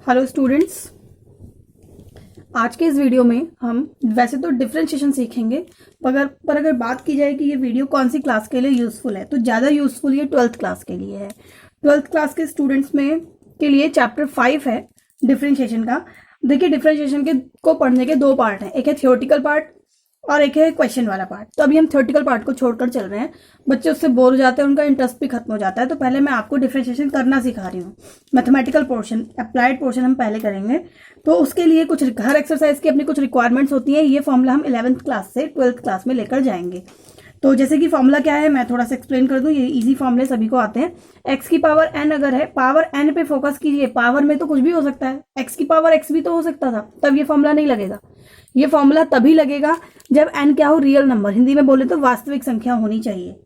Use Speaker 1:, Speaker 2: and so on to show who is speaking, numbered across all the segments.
Speaker 1: Hello students, आज के इस वीडियो में हम वैसे तो डिफरेंशिएशन सीखेंगे, पर अगर बात की जाए कि ये वीडियो कौन सी क्लास के लिए यूज़फुल है तो ज़्यादा यूज़फुल ये 12th क्लास के लिए है। 12th क्लास के स्टूडेंट्स में के लिए चैप्टर 5 है डिफरेंशिएशन का। देखिए, डिफरेंशिएशन के को पढ़ने के दो पार्ट हैं, एक है थियोरटिकल पार्ट और एक है क्वेश्चन वाला पार्ट। तो अभी हम थियोरटिकल पार्ट को छोड़कर चल रहे हैं, बच्चे उससे बोर हो जाते हैं, उनका इंटरेस्ट भी खत्म हो जाता है। तो पहले मैं आपको डिफरेंशिएशन करना सिखा रही हूँ। मैथमेटिकल पोर्शन, अप्लाइड पोर्शन हम पहले करेंगे। तो उसके लिए कुछ हर एक्सरसाइज की अपनी कुछ रिक्वायरमेंट्स होती हैं। ये फॉर्मूला हम 11th क्लास से 12th क्लास में लेकर जाएंगे। तो जैसे कि फॉर्मूला क्या है मैं थोड़ा सा एक्सप्लेन कर दूं। ये इजी फॉर्मूले सभी को आते हैं। एक्स की पावर एन अगर है, पावर एन पे फोकस कीजिए। पावर में तो कुछ भी हो सकता है, एक्स की पावर एक्स भी तो हो सकता था, तब ये फॉर्मूला नहीं लगेगा। ये फॉर्मूला तभी लगेगा जब एन क्या हो, रियल नंबर, हिंदी में बोले तो वास्तविक संख्या होनी चाहिए।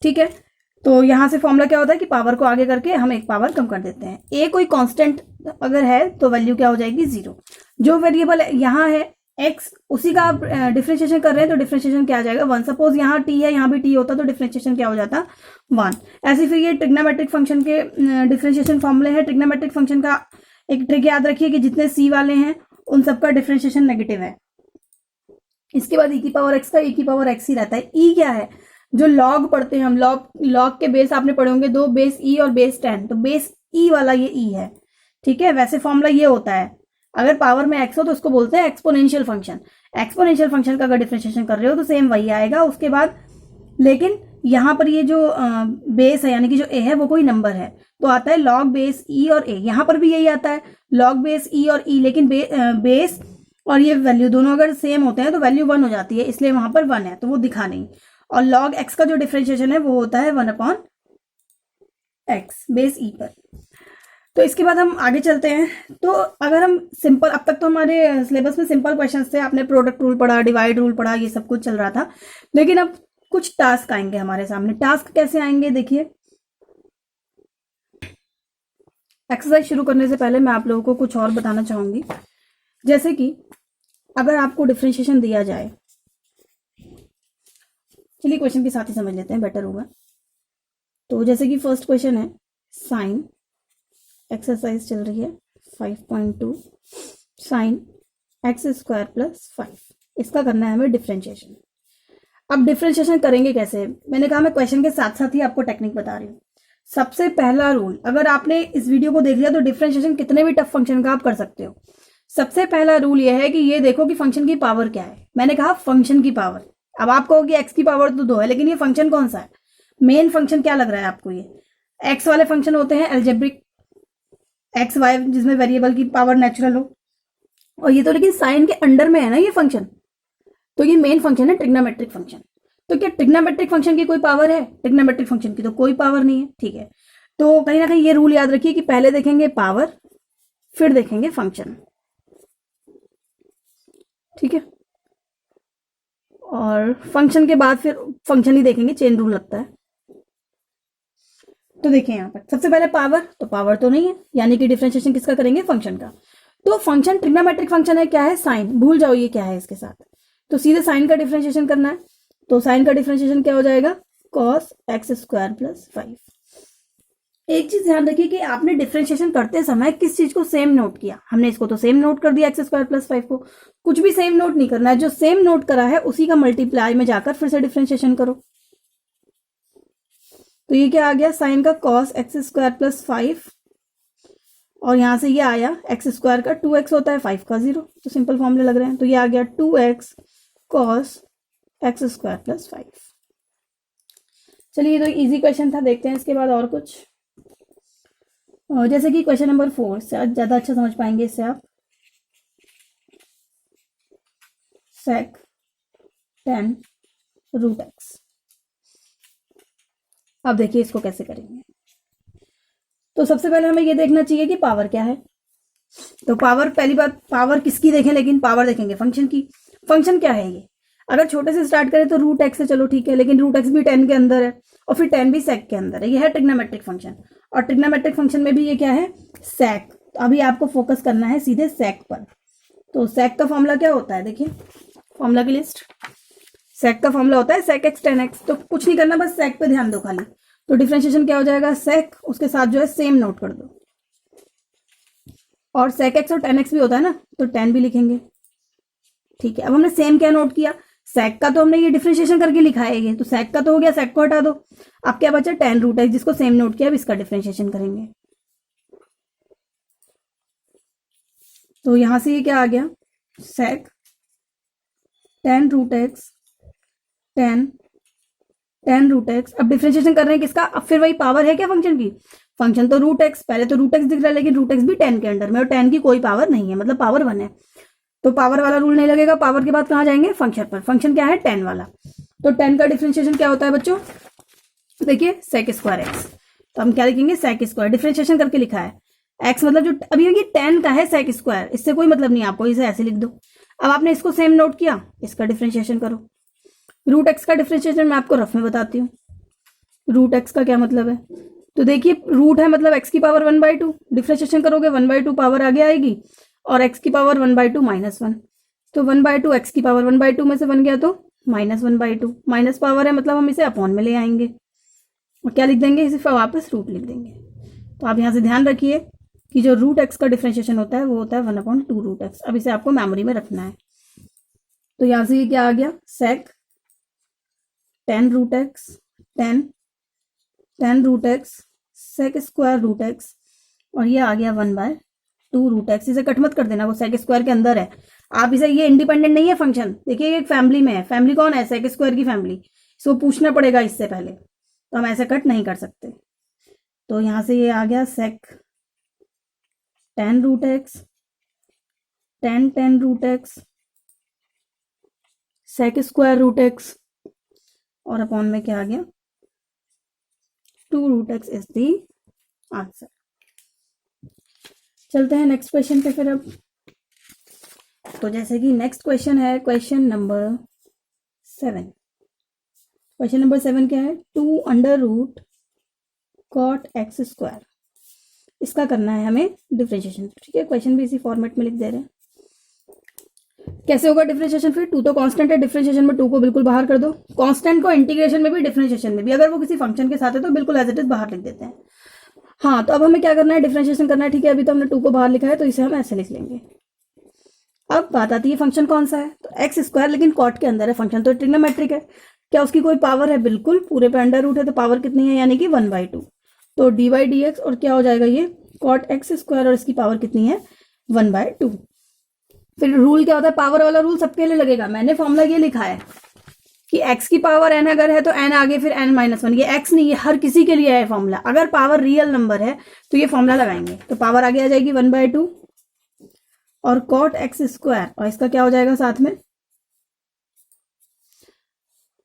Speaker 1: ठीक है, तो यहां से फॉर्मूला क्या होता है कि पावर को आगे करके हम एक पावर कम कर देते हैं। ए कोई कांस्टेंट अगर है तो वैल्यू क्या हो जाएगी, 0। जो वेरिएबल यहाँ है एक्स, उसी का आप डिफरेंशिएशन कर रहे हैं तो डिफरेंशिएशन क्या आ जाएगा, 1। सपोज यहाँ टी है, यहाँ भी टी होता तो डिफरेंशिएशन क्या हो जाता, 1। ऐसे फिर ये ट्रिग्नोमेट्रिक फंक्शन के डिफरेंशिएशन फॉर्मूले हैं। ट्रिग्नोमेट्रिक फंक्शन का एक ट्रिक याद रखिए कि जितने सी वाले हैं उन सबका डिफरेंशिएशन नेगेटिव है। इसके बाद ई की पावर एक्स का ई की पावर एक्स ही रहता है। ई क्या है, जो लॉग पढ़ते हैं हम, लॉग के बेस आपने पढ़े होंगे, दो बेस ई और बेस 10, तो बेस ई वाला ये ई है। ठीक है, वैसे फॉर्मूला ये होता है, अगर पावर में एक्स हो तो उसको बोलते हैं एक्सपोनेंशियल फंक्शन। एक्सपोनेंशियल फंक्शन का अगर डिफरेंशिएशन कर रहे हो तो सेम वही आएगा उसके बाद। लेकिन यहाँ पर ये जो बेस है यानी कि जो ए है वो कोई नंबर है तो आता है लॉग बेस ई और ए। यहाँ पर भी यही आता है लॉग बेस ई और ई, लेकिन बेस और ये वैल्यू दोनों अगर सेम होते हैं तो वैल्यू 1 हो जाती है, इसलिए वहां पर 1 है तो वो दिखा नहीं। और लॉग एक्स का जो डिफरेंशिएशन है वो होता है 1/x बेस ई पर। तो इसके बाद हम आगे चलते हैं। तो अगर हम सिंपल, अब तक तो हमारे सिलेबस में सिंपल क्वेश्चंस थे, आपने प्रोडक्ट रूल पढ़ा, डिवाइड रूल पढ़ा, ये सब कुछ चल रहा था। लेकिन अब कुछ टास्क आएंगे हमारे सामने। टास्क कैसे आएंगे देखिए। एक्सरसाइज शुरू करने से पहले मैं आप लोगों को कुछ और बताना चाहूंगी। जैसे कि अगर आपको डिफरेंशिएशन दिया जाए, चलिए क्वेश्चन के साथ ही समझ लेते हैं, बेटर होगा। तो जैसे कि फर्स्ट क्वेश्चन है साइन, एक्सरसाइज चल रही है 5.2, साइन एक्स स्क्वायर प्लस 5, इसका करना है हमें डिफरेंशिएशन। अब डिफरेंशिएशन करेंगे कैसे, मैंने कहा मैं क्वेश्चन के साथ साथ ही आपको टेक्निक बता रही हूँ। सबसे पहला रूल, अगर आपने इस वीडियो को देख लिया तो डिफरेंशिएशन कितने भी टफ फंक्शन का आप कर सकते हो। सबसे पहला रूल यह है कि ये देखो कि फंक्शन की पावर क्या है। मैंने कहा फंक्शन की पावर। अब आप कहोगे एक्स की पावर तो 2 है, लेकिन ये फंक्शन कौन सा है, मेन फंक्शन क्या लग रहा है आपको, ये एक्स वाले फंक्शन होते हैं एल्जेब्रिक, एक्स वाई जिसमें वेरिएबल की पावर नेचुरल हो, और ये तो लेकिन साइन के अंडर में है ना ये फंक्शन, तो ये मेन फंक्शन है ट्रिग्नोमेट्रिक फंक्शन। तो क्या ट्रिग्नोमेट्रिक फंक्शन की कोई पावर है, ट्रिग्नोमेट्रिक फंक्शन की तो कोई पावर नहीं है। ठीक है, तो कहीं ना कहीं ये रूल याद रखिए कि पहले देखेंगे पावर फिर देखेंगे फंक्शन। ठीक है, और फंक्शन के बाद फिर फंक्शन ही देखेंगे, चेन रूल लगता है। तो देखिए यहाँ पर सबसे पहले पावर, तो पावर तो नहीं है, यानी कि डिफरेंशिएशन किसका करेंगे, फंक्शन का। तो फंक्शन ट्रिग्नोमेट्रिक फंक्शन है, क्या है, साइन, भूल जाओ ये क्या है इसके साथ, तो सीधे साइन का डिफरेंशिएशन करना है। तो साइन का डिफरेंशिएशन क्या हो जाएगा, कॉस एक्स स्क्वायर प्लस 5। एक चीज ध्यान रखिए कि आपने डिफरेंशिएशन करते समय किस चीज को सेम नोट किया। हमने इसको तो सेम नोट कर दिया एक्स स्क्वायर प्लस 5 को, कुछ भी सेम नोट नहीं करना है, जो सेम नोट करा है उसी का मल्टीप्लाई में जाकर फिर से डिफरेंशिएशन करो। तो ये क्या आ गया, साइन का कॉस एक्स स्क्वायर प्लस 5, और यहां से ये आया एक्स स्क्वायर का 2x होता है, 5 का 0, तो सिंपल फॉर्मूले लग रहे हैं। तो ये आ गया 2x cos x square plus 5। चलिए, ये तो इजी क्वेश्चन था, देखते हैं इसके बाद और कुछ। जैसे कि क्वेश्चन नंबर 4 से ज्यादा अच्छा समझ पाएंगे इससे आप। sec 10 root X. अब देखिए इसको कैसे करेंगे। तो सबसे पहले हमें ये देखना चाहिए कि पावर क्या है। तो पावर, पहली बात पावर किसकी देखें, लेकिन पावर देखेंगे फंक्शन की। फंक्शन क्या है ये, अगर छोटे से स्टार्ट करें तो रूट एक्स से चलो ठीक है, लेकिन रूट एक्स भी 10 के अंदर है और फिर 10 भी सेक के अंदर है। ये है ट्रिग्नोमेट्रिक फंक्शन, और ट्रिग्नोमेट्रिक फंक्शन में भी ये क्या है, सेक। तो अभी आपको फोकस करना है सीधे सेक पर। तो सेक का फॉर्मूला क्या होता है, देखिए फॉर्मूला की लिस्ट। सेक का फॉर्मूला होता है सेक एक्स 10x। तो कुछ नहीं करना, बस सेक पे ध्यान दो खाली। तो डिफरेंशिएशन क्या हो जाएगा, सेक, उसके साथ जो है सेम नोट कर दो। और sec x और tan x भी होता है ना, तो tan भी लिखेंगे। ठीक है, अब हमने सेम क्या नोट किया, sec का तो हमने ये डिफरेंशिएशन करके लिखा है ये, तो sec का तो हो गया, sec को हटा दो। अब क्या बचा, tan रूट x, जिसको सेम नोट किया, अब इसका डिफरेंशिएशन करेंगे। तो यहां से ये क्या आ गया, sec tan root x tan root x। अब डिफरेंशिएशन कर रहे हैं किसका, अब फिर वही पावर है क्या फंक्शन की, फंक्शन तो रूट x, पहले तो रूट x दिख रहा है, लेकिन रूट x भी tan के अंडर में, और tan की कोई पावर नहीं है, मतलब पावर 1 है, तो पावर वाला रूल नहीं लगेगा। पावर के बाद कहाँ जाएंगे, फंक्शन पर। फंक्शन क्या है, tan वाला। तो tan का डिफरेंशिएशन क्या होता है बच्चों, देखिए sec स्क्वायर x। तो हम क्या लिखेंगे, sec स्क्वायर, डिफरेंशिएशन करके लिखा है। x मतलब जो अभी ये tan का है sec स्क्वायर, इससे कोई मतलब नहीं आपको, इसे ऐसे लिख दो। अब आपने इसको सेम नोट किया, इसका डिफरेंशिएशन करो। रूट एक्स का डिफरेंशिएशन मैं आपको रफ में बताती हूँ। रूट एक्स का क्या मतलब है, तो देखिए रूट है मतलब x की पावर 1/2, डिफरेंशिएशन करोगे 1/2 पावर आगे आएगी, और x की पावर 1/2 -1, तो 1/2 x की पावर 1/2 में से 1 गया तो -1/2, माइनस पावर है मतलब हम इसे अपॉन में ले आएंगे, और क्या लिख देंगे, इसे वापस रूट लिख देंगे। तो आप यहाँ से ध्यान रखिए कि जो रूट एक्स का डिफरेंशिएशन होता है वो होता है 1/2 रूट एक्स। अब इसे आपको मेमोरी में रखना है। तो यहाँ से ये क्या आ गया, sec tan root X tan root X sec square root X, और ये आ गया 1/2 रूट एक्स। इसे कट मत कर देना, वो sec स्क्वायर के अंदर है। आप इसे, ये इंडिपेंडेंट नहीं है फंक्शन, देखिए एक फैमिली में है। फैमिली कौन है, sec स्क्वायर की फैमिली, इसको पूछना पड़ेगा इससे पहले, तो हम ऐसे कट नहीं कर सकते। तो यहाँ से ये आ गया sec tan root X tan root X sec square root X, और अपॉन में क्या आ गया, 2 root X is the answer. चलते हैं नेक्स्ट क्वेश्चन पे फिर अब। तो जैसे कि नेक्स्ट क्वेश्चन है क्वेश्चन नंबर 7। क्वेश्चन नंबर 7 क्या है, 2 cot x स्क्वायर, इसका करना है हमें डिफरेंशिएशन। ठीक है, क्वेश्चन भी इसी फॉर्मेट में लिख दे रहे हैं। कैसे होगा डिफरेंशिएशन, फिर 2 तो कांस्टेंट है, डिफरेंशिएशन में 2 को बिल्कुल बाहर कर दो। कांस्टेंट को इंटीग्रेशन में भी डिफरेंशिएशन में भी, अगर वो किसी फंक्शन के साथ है तो बिल्कुल एज इट इज बाहर लिख देते हैं। हाँ, तो अब हमें क्या करना है, डिफरेंशिएशन करना है। ठीक है, अभी तो हमने 2 को बाहर लिखा है, तो इसे हम ऐसे लिख लेंगे। अब बात आती है फंक्शन कौन सा है, तो एक्स स्क्वायर, लेकिन कॉट के अंदर है, फंक्शन तो ट्रिग्नोमेट्रिक है। क्या उसकी कोई पावर है, बिल्कुल, पूरे पे अंडर रूट है, तो पावर कितनी है, यानी कि 1/2। तो dy/dx, और क्या हो जाएगा ये कॉट एक्स स्क्वायर, और इसकी पावर कितनी है 1/2। फिर रूल क्या होता है, पावर वाला रूल सबके लिए लगेगा। मैंने फॉर्मूला ये लिखा है कि x की पावर n अगर है तो n आगे फिर n-1, ये x नहीं, ये हर किसी के लिए है फॉर्मूला। अगर पावर रियल नंबर है तो ये फॉर्मूला लगाएंगे, तो पावर आगे आ जाएगी 1/2 और कॉट एक्स स्क्वायर, और इसका क्या हो जाएगा साथ में,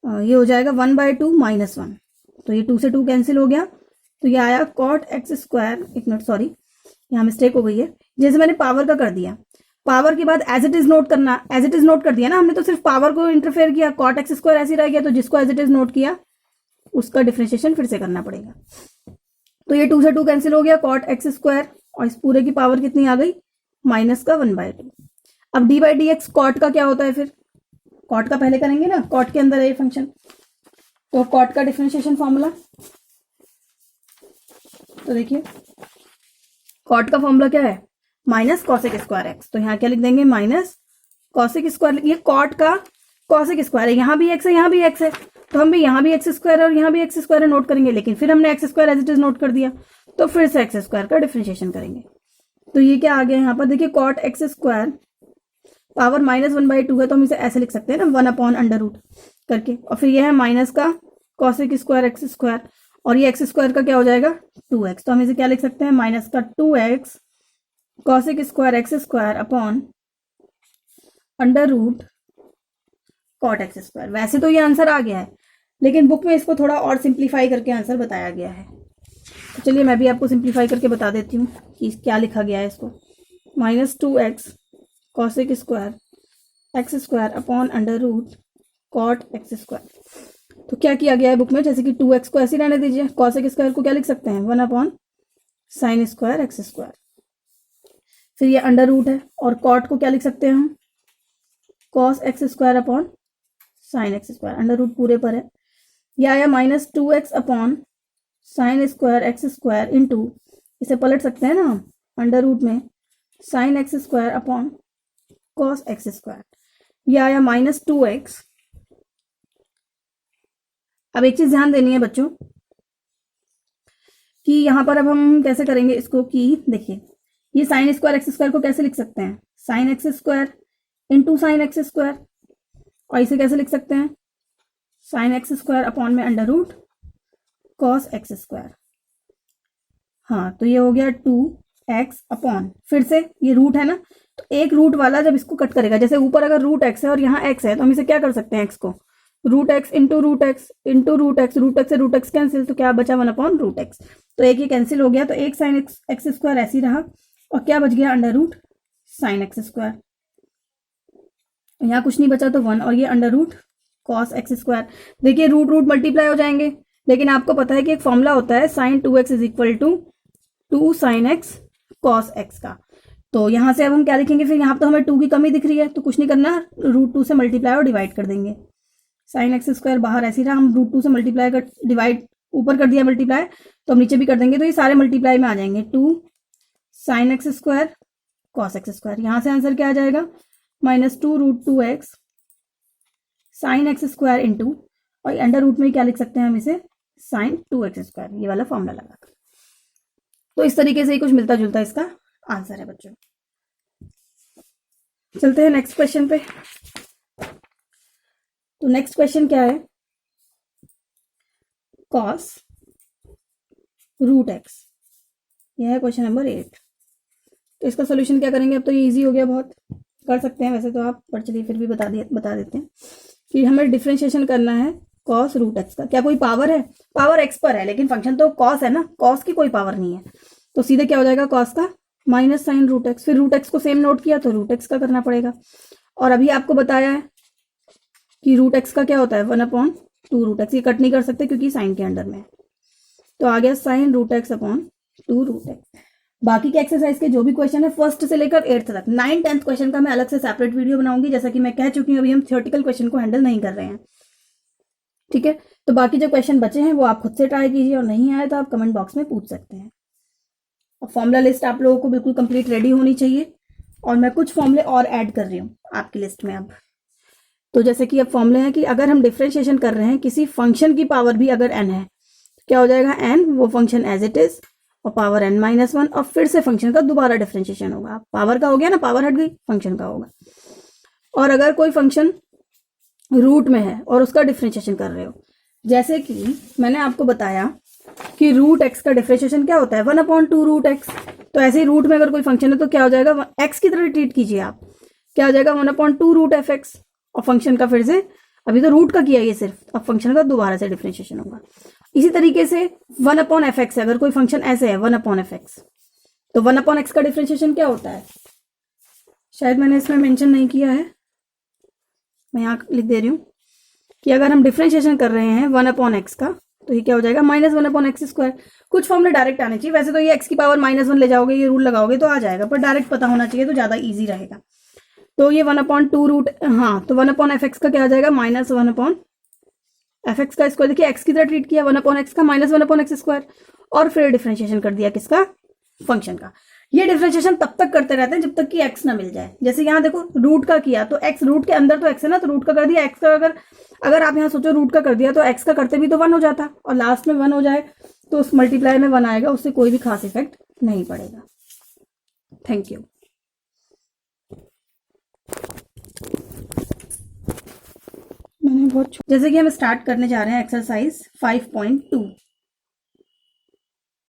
Speaker 1: ये हो जाएगा 1/2 -1, तो ये 2 से 2 कैंसिल हो गया, तो ये आया कॉट एक्स स्क्वायर। एक मिनट, सॉरी, यहाँ मिस्टेक हो गई है, जैसे मैंने पावर का कर दिया, पावर के बाद एज इट इज नोट करना, एज इट इज नोट कर दिया ना हमने, तो सिर्फ पावर को इंटरफेयर किया, कॉट एक्स स्क्वायर ऐसे रह गया, तो जिसको एज इट इज नोट किया उसका डिफरेंशिएशन फिर से करना पड़ेगा। तो ये 2 से 2 कैंसिल हो गया, कॉट एक्स स्क्वायर, और इस पूरे की पावर कितनी आ गई, माइनस का 1/2। अब dy/dx कॉट का क्या होता है, फिर कॉट का पहले करेंगे ना, कॉट के अंदर है ये फंक्शन, तो कॉट का डिफरेंशिएशन फॉर्मूला, तो देखिए कॉट का फॉर्मूला क्या है, माइनस कॉसेक स्क्वायर एक्स। तो यहाँ क्या लिख देंगे, माइनस कॉसेक स्क्वायर, ये कॉट का कॉसेक स्क्वायर है, यहाँ भी एक्स है, यहाँ भी एक्स है, तो हम भी यहाँ भी एक्स स्क्वायर है और यहाँ भी एक्स स्क्वायर है नोट करेंगे, लेकिन फिर हमने X square as it is note कर दिया, तो फिर से एक्स स्क्वायर का डिफरेंशिएशन करेंगे। तो ये क्या आ गया यहाँ पर, देखिए कॉट एक्स स्क्वायर पावर -1/2 है, तो हम इसे ऐसे लिख सकते हैं ना, 1/√, करके, और फिर यह है माइनस का कॉसेक स्क्वायर एक्स स्क्वायर, और ये एक्स स्क्वायर का क्या हो जाएगा 2x, तो हम इसे क्या लिख सकते हैं, माइनस का 2x cosec square x square upon √ cot x square. वैसे तो ये आंसर आ गया है, लेकिन बुक में इसको थोड़ा और सिंप्लीफाई करके आंसर बताया गया है, तो चलिए मैं भी आपको सिंप्लीफाई करके बता देती हूँ कि क्या लिखा गया है इसको। -2x cosec square x square upon √ cot x square. तो क्या किया गया है बुक में, जैसे कि 2x को ऐसे रहने दीजिए, कॉसेक स्क्वायर को क्या लिख सकते हैं, 1/sin स्क्वायर एक्स स्क्वायर, फिर ये √ है, और कॉट को क्या लिख सकते हैं हम, cos x square upon sine x square, √ पूरे पर है, यह आया -2x upon sine square x square into, इसे पलट सकते हैं ना हम, √ में sign x square upon cos x square, ये आया -2x। अब एक चीज ध्यान देनी है बच्चों कि यहाँ पर अब हम कैसे करेंगे इसको, कि देखिए ये साइन स्क्वायर एक्स स्क्वायर को कैसे लिख सकते हैं, sine x square into sine x square, और इसे कैसे लिख सकते हैं, साइन एक्स स्क्वायर अपॉन में under root cos x square. हाँ तो ये हो गया 2x अपॉन, फिर से ये रूट है ना, तो एक रूट वाला जब इसको कट करेगा, जैसे ऊपर अगर रूट x है और यहाँ x है, तो हम इसे क्या कर सकते हैं, x को root x into root x into root x, root x से रूट एक्स कैंसिल, तो क्या बचा 1 अपॉन रूट एक्स, तो एक ये कैंसिल हो गया, तो एक साइन एक्स स्क्वायर ऐसे ही रहा, और क्या बच गया under root sine x square, यहाँ कुछ नहीं बचा तो 1, और ये under root cos x square. देखिए रूट रूट मल्टीप्लाई हो जाएंगे, लेकिन आपको पता है कि एक फॉर्मूला होता है sine 2x is equal to 2 sine x cos x का, तो यहाँ से अब हम क्या लिखेंगे, फिर यहाँ तो हमें 2 की कमी दिख रही है, तो कुछ नहीं करना, √2 से मल्टीप्लाई और डिवाइड कर देंगे, साइन एक्स स्क्वायर बाहर ऐसे ही रहा, हम √2 से मल्टीप्लाई कर डिवाइड ऊपर कर दिया मल्टीप्लाई, तो हम नीचे भी कर देंगे, तो ये सारे मल्टीप्लाई में आ जाएंगे, 2 sine x square cos x square, यहाँ से आंसर क्या आ जाएगा -2 √2x sign x square into, और अंडर रूट में क्या लिख सकते हैं हम इसे, साइन 2x स्क्वायर, ये वाला फॉर्मूला लगाकर। तो इस तरीके से ही कुछ मिलता जुलता इसका आंसर है बच्चों। चलते हैं नेक्स्ट क्वेश्चन पे। तो नेक्स्ट क्वेश्चन क्या है, कॉस √x, यह है क्वेश्चन नंबर 8। तो इसका सोल्यूशन क्या करेंगे, अब तो ये इजी हो गया, बहुत कर सकते हैं वैसे तो आप, पर चलिए फिर भी बता देते हैं कि हमें डिफरेंशिएशन करना है कॉस √x का। क्या कोई पावर है, पावर x पर है, लेकिन फंक्शन तो कॉस है ना, कॉस की कोई पावर नहीं है, तो सीधे क्या हो जाएगा कॉस का माइनस साइन √x, फिर √x को सेम नोट किया तो √x का करना पड़ेगा, और अभी आपको बताया है कि √x का क्या होता है 1 अपॉन 2 √x, ये कट नहीं कर सकते क्योंकि साइन के अंडर में है, तो आ गया साइन √x अपॉन 2 √x। बाकी के एक्सरसाइज के जो भी क्वेश्चन है फर्स्ट से लेकर 8th तक, 9 10th क्वेश्चन का मैं अलग से सेपरेट वीडियो बनाऊंगी, जैसा कि मैं कह चुकी हूँ, अभी हम थ्योरेटिकल क्वेश्चन को हैंडल नहीं कर रहे हैं, ठीक है। तो बाकी जो क्वेश्चन बचे हैं वो आप खुद से ट्राई कीजिए, और नहीं आए तो आप कमेंट बॉक्स में पूछ सकते हैं। और फॉर्मूला लिस्ट आप लोगों को बिल्कुल कंप्लीट रेडी होनी चाहिए, और मैं कुछ फॉर्मूले और ऐड कर रही हूँ आपकी लिस्ट में अब। तो जैसे कि अब फॉर्मूले हैं कि अगर हम डिफरेंशिएशन कर रहे हैं किसी फंक्शन की पावर भी अगर n है, क्या हो जाएगा n, वो फंक्शन एज इट इज, और पावर n-1, और फिर से फंक्शन का दोबारा डिफरेंशिएशन होगा, पावर का हो गया ना, पावर हट गई, फंक्शन का होगा। और अगर कोई फंक्शन रूट में है और उसका डिफरेंशिएशन कर रहे हो, जैसे कि मैंने आपको बताया कि √x का डिफरेंशिएशन क्या होता है 1 अपॉन 2 √x, तो ऐसे ही रूट में अगर कोई फंक्शन है तो क्या हो जाएगा, x की तरह ट्रीट कीजिए आप, क्या हो जाएगा 1 अपॉन 2 √f(x), और फंक्शन का फिर से, अभी तो रूट का किया ये सिर्फ, अब फंक्शन का दोबारा से डिफरेंशिएशन होगा। इसी तरीके से 1 अपॉन f(x) है, अगर कोई फंक्शन ऐसे है 1 अपॉन f(x), तो 1 अपॉन x का डिफरेंशिएशन क्या होता है, शायद मैंने इसमें मेंशन नहीं किया है, मैं यहाँ लिख दे रही हूँ कि अगर हम डिफरेंशिएशन कर रहे हैं 1 अपॉन x का, तो ये क्या हो जाएगा -1 अपॉन x स्क्वायर। कुछ फॉर्मूले डायरेक्ट आने चाहिए, वैसे तो ये x की पावर -1 ले जाओगे, ये रूल लगाओगे तो आ जाएगा, पर डायरेक्ट पता होना चाहिए तो ज़्यादा ईजी रहेगा। तो ये 1 अपॉन 2 रूट, हाँ तो 1 अपॉन f(x) का क्या आ जाएगा -1 अपॉन f(x) का स्क्वायर, देखिए x की तरह ट्रीट किया 1 अपॉन x का -1 अपॉन x स्क्वायर, और फिर डिफरेंशिएशन कर दिया किसका, फंक्शन का। ये डिफरेंशिएशन तब तक करते रहते हैं जब तक कि x ना मिल जाए। जैसे यहाँ देखो रूट का किया तो x, रूट के अंदर तो x है ना, तो रूट का कर दिया, x का अगर आप यहाँ सोचो रूट का कर दिया तो x का करते भी तो 1 हो जाता, और लास्ट में 1 हो जाए तो उस मल्टीप्लाई में 1 आएगा, उससे कोई भी खास इफेक्ट नहीं पड़ेगा। Thank you. मैंने बहुत, जैसे कि हम स्टार्ट करने जा रहे हैं एक्सरसाइज 5.2।